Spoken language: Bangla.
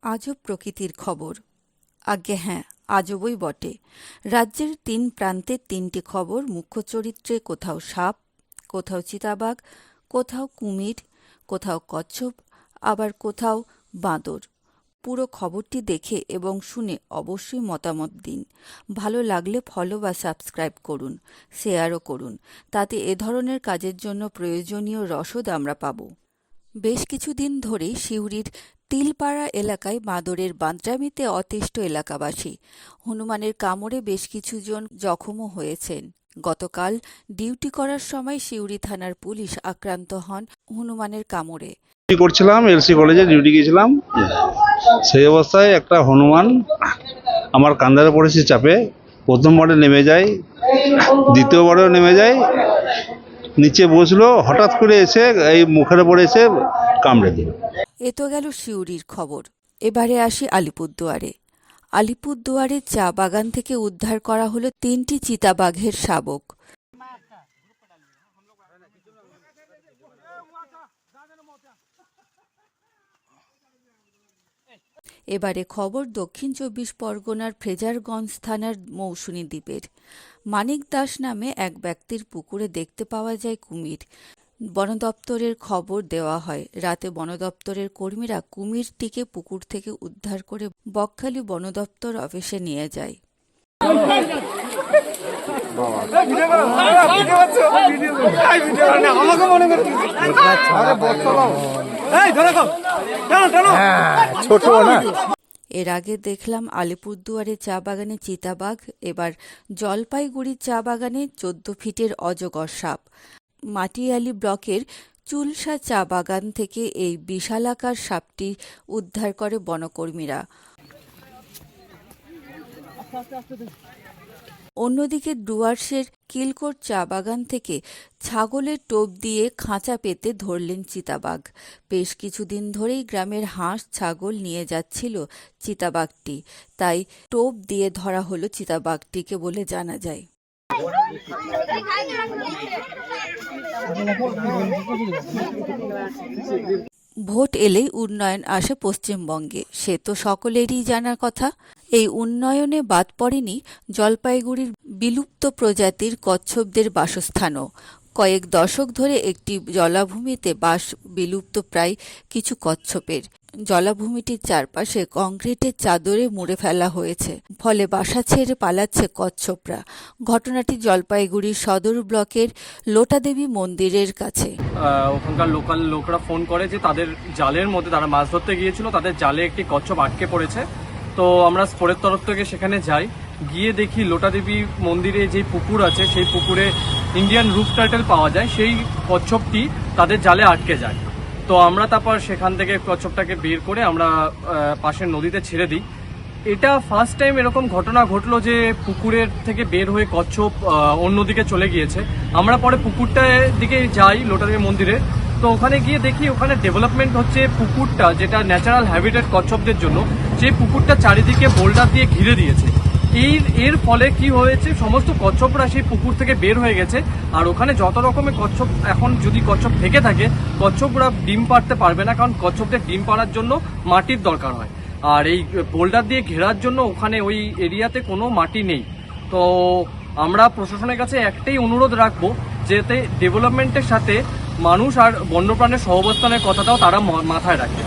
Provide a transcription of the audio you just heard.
আজব প্রকৃতির খবর। আজ্ঞে হ্যাঁ, আজবই বটে। রাজ্যের ৩ প্রান্তের ৩টি খবর। মুখ্য চরিত্রে কোথাও সাপ, কোথাও চিতাবাঘ, কোথাও কুমির, কোথাও কচ্ছপ, আবার কোথাও বাঁদর। পুরো খবরটি দেখে এবং শুনে অবশ্যই মতামত দিন। ভালো লাগলে ফলো বা সাবস্ক্রাইব করুন, শেয়ারও করুন। তাতে এ ধরনের কাজের জন্য প্রয়োজনীয় রসদ আমরা পাব। বেশ কিছুদিন ধরেই সিউড়ির তিলপাড়া এলাকায় বাঁদরের বাঁদরামিতে অতিষ্ঠ এলাকাবাসী। হনুমানের কামড়ে বেশ কিছুজন জখমও হয়েছেন। গতকাল ডিউটি করার সময় সিউড়ি থানার পুলিশ আক্রান্ত হন হনুমানের কামড়ে। ডিউটি করছিলাম, এলসি কলেজে ডিউটি গিয়েছিলাম। সেই অবস্থায় একটা হনুমান আমার কান্দারে পড়েছে চাপে। প্রথমবারে নেমে যায়, দ্বিতীয়বারেও নেমে যায়, নিচে বসলো, হঠাৎ করে এসে এই মুখের উপরে এসে কামড়ে দিল। এ তো গেল সিউড়ির খবর। এবারে আসি আলিপুরদুয়ারে। আলিপুরদুয়ারের চা বাগান থেকে উদ্ধার করা হলো 3টি চিতাবাঘের শাবক। এবারে খবর দক্ষিণ ২৪ পরগনার ফ্রেজারগঞ্জ থানার মৌসুনী দ্বীপের। মানিক দাস নামে এক ব্যক্তির পুকুরে দেখতে পাওয়া যায় কুমির। বন দপ্তরের খবর দেওয়া হয়। রাতে বন দপ্তরের কর্মীরা কুমিরটিকে পুকুর থেকে উদ্ধার করে বকখালি বন দপ্তর অফিসে নিয়ে যায়। এর আগে দেখলাম আলিপুরদুয়ারে চা বাগানে চিতাবাঘ, এবার জলপাইগুড়ির চা বাগানে 14 ফিটের অজগর সাপ। মাটিয়ালি ব্লকের চুলসা চা বাগান থেকে এই বিশালাকার সাপটি উদ্ধার করে বনকর্মীরা। অন্যদিকে ডুয়ার্সের কিলকোট চা বাগান থেকে ছাগলের টোপ দিয়ে খাঁচা পেতে ধরলেন চিতাবাঘ। বেশ কিছুদিন ধরেই গ্রামের হাঁস ছাগল নিয়ে যাচ্ছিল চিতাবাঘটি, তাই টোপ দিয়ে ধরা হলো চিতাবাঘটিকে বলে জানা যায়। ভোট এলেই উন্নয়ন আসে পশ্চিমবঙ্গে, সে তো সকলেরই জানার কথা। এই উন্নয়নে বাদ পড়েনি জলপাইগুড়ির বিলুপ্ত প্রজাতির কচ্ছপদের বাসস্থানও। কয়েক দশক ধরে একটি জলাভূমিতে বাস বিলুপ্ত প্রায় কিছু কচ্ছপের। জলাভূমিটির চারপাশে কংক্রিটের চাদরে মুড়ে ফেলা হয়েছে, ফলে বাসা ছেড়ে পালাচ্ছে কচ্ছপরা। ঘটনাটি জলপাইগুড়ির সদর ব্লকের লোটাদেবী মন্দিরের কাছে। ওখানকার লোকাল লোকরা ফোন করে যে তাদের জালের মধ্যে তারা মাছ ধরতে গিয়েছিল, তাদের জালে একটি কচ্ছপ আটকে পড়েছে। তো আমরা স্পোরের তরফ থেকে সেখানে যাই, গিয়ে দেখি লোটাদেবী মন্দিরে যে পুকুর আছে সেই পুকুরে ইন্ডিয়ান রুপ টার্টেল পাওয়া যায়, সেই কচ্ছপটি তাদের জালে আটকে যায়। তো আমরা তারপর সেখান থেকে কচ্ছপটাকে বের করে আমরা পাশের নদীতে ছেড়ে দিই। এটা ফার্স্ট টাইম এরকম ঘটনা ঘটলো যে পুকুরের থেকে বের হয়ে কচ্ছপ অন্যদিকে চলে গিয়েছে। আমরা পরে পুকুরটার দিকে যাই লোটাদেবী মন্দিরে, তো ওখানে গিয়ে দেখি ওখানে ডেভেলপমেন্ট হচ্ছে। পুকুরটা যেটা ন্যাচারাল হ্যাবিটেট কচ্ছপদের জন্য, সেই পুকুরটা চারিদিকে বোল্ডার দিয়ে ঘিরে দিয়েছে। এর ফলে কি হয়েছে, সমস্ত কচ্ছপরা সেই পুকুর থেকে বের হয়ে গেছে। আর ওখানে যত রকমের কচ্ছপ, এখন যদি কচ্ছপ থেকে থাকে, কচ্ছপরা ডিম পাড়তে পারবে না, কারণ কচ্ছপদের ডিম পাড়ার জন্য মাটির দরকার হয়। আর এই বোল্ডার দিয়ে ঘেরার জন্য ওখানে ওই এরিয়াতে কোনো মাটি নেই। তো আমরা প্রশাসনের কাছে একটাই অনুরোধ রাখবো, যাতে ডেভেলপমেন্টের সাথে মানুষ আর বন্যপ্রাণের সহাবস্থানের কথাটাও তারা মাথায় রাখে।